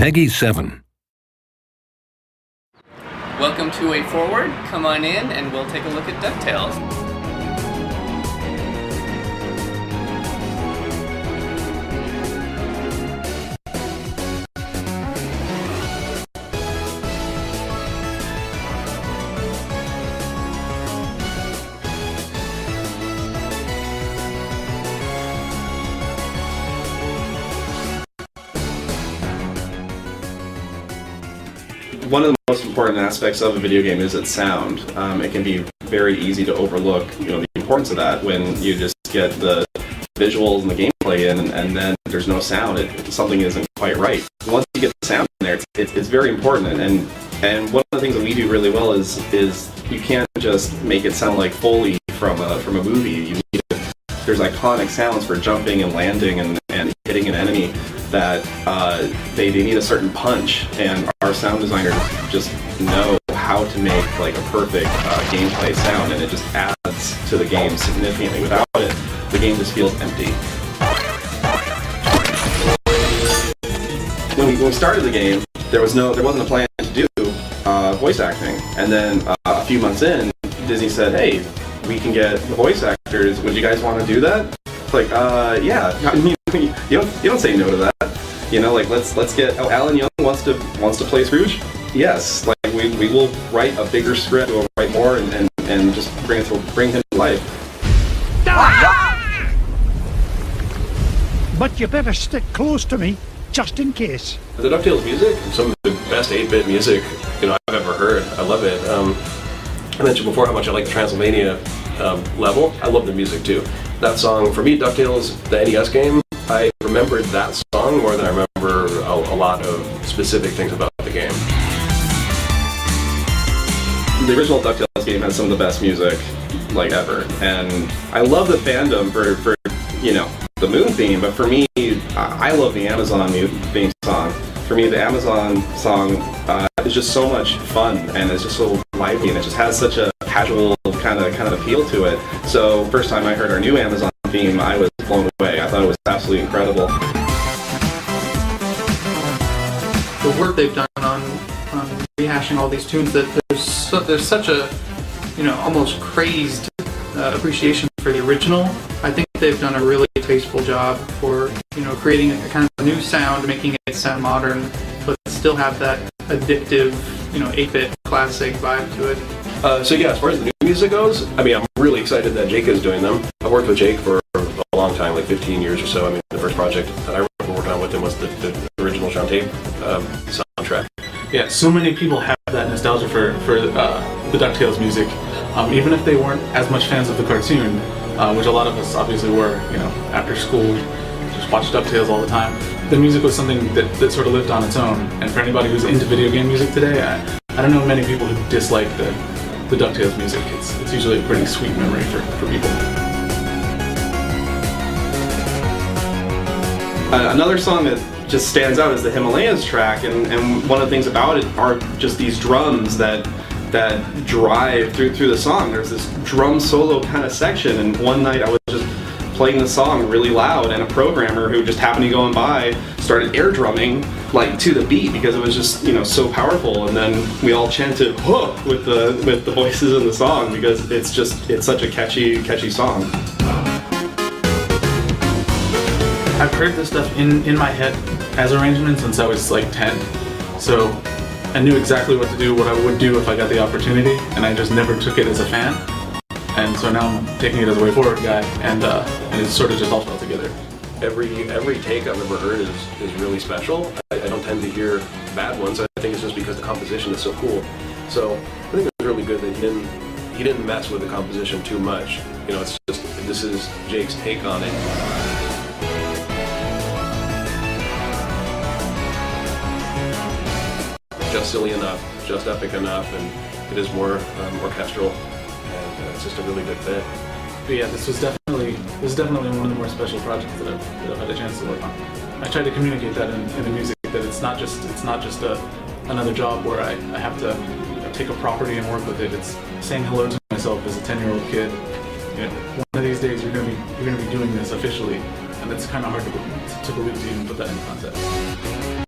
Peggy 7. Welcome to A Forward. Come on in and we'll take a look at DuckTales. One of the most important aspects of a video game is its sound. It can be very easy to overlook, the importance of that when you just get the visuals and the gameplay in, and then there's no sound. Something isn't quite right. Once you get the sound in there, it's very important. And one of the things that we do really well is you can't just make it sound like Foley from a movie. You need there's iconic sounds for jumping and landing and hitting an enemy that they need a certain punch, and our sound designers just know how to make like a perfect gameplay sound, and it just adds to the game significantly. Without it, the game just feels empty. When we started the game, there wasn't a plan to do voice acting, and then a few months in, Disney said, "Hey, we can get the voice actors. Would you guys want to do that?" It's like, yeah. I mean, you don't say no to that. Let's get. Oh, Alan Young wants to play Scrooge. Yes, like we will write a bigger script. We'll write more and just bring him to life. But you better stick close to me, just in case. The DuckTales music, some of the best 8-bit music I've ever heard. I love it. I mentioned before how much I like the Transylvania level. I love the music too. That song, for me, DuckTales, the NES game, I remembered that song more than I remember a lot of specific things about the game. The original DuckTales game has some of the best music ever, and I love the fandom for the Moon theme, but for me, I love the Amazon theme song. For me, the Amazon song is just so much fun, and it's just so lively, and it just has such a casual kind of appeal to it. So first time I heard our new Amazon theme, I was blown away. I thought it was absolutely incredible. The work they've done on rehashing all these tunes, that there's such a almost crazed appreciation for the original. I think they've done a really tasteful job for creating a kind of new sound, making it sound modern, but still have that addictive 8-bit classic vibe to it. So yeah, as far as the new music goes, I mean, I'm really excited that Jake is doing them. I worked with Jake for a long time, like 15 years or so. I mean, the first project that I remember working on with him was the original Shantae soundtrack. Yeah, so many people have that nostalgia for the DuckTales music, even if they weren't as much fans of the cartoon, which a lot of us obviously were. After school, just watched DuckTales all the time. The music was something that sort of lived on its own, and for anybody who's into video game music today, I don't know many people who dislike the DuckTales music. It's usually a pretty sweet memory for people. Another song that just stands out is the Himalayas track, and one of the things about it are just these drums that drive through the song. There's this drum solo kind of section, and one night I was just playing the song really loud, and a programmer who just happened to be going by started air drumming to the beat because it was just so powerful, and then we all chanted "Huh" with the voices in the song because it's such a catchy song. I've heard this stuff in my head as arrangements since I was like 10, so I knew exactly what to do, what I would do if I got the opportunity, and I just never took it as a fan. And so now I'm taking it as a way forward guy, and it's sort of just all fell together. Every take I've ever heard is really special. I don't tend to hear bad ones. I think it's just because the composition is so cool. So I think it was really good that he didn't mess with the composition too much. It's just, this is Jake's take on it. Just silly enough, just epic enough, and it is more orchestral, and it's just a really good fit. But yeah, this is definitely one of the more special projects that I've had a chance to work on. I tried to communicate that in the music, that it's not just another job where I have to take a property and work with it. It's saying hello to myself as a 10-year-old kid. One of these days you're gonna be doing this officially, and it's kind of hard to believe to even put that in context.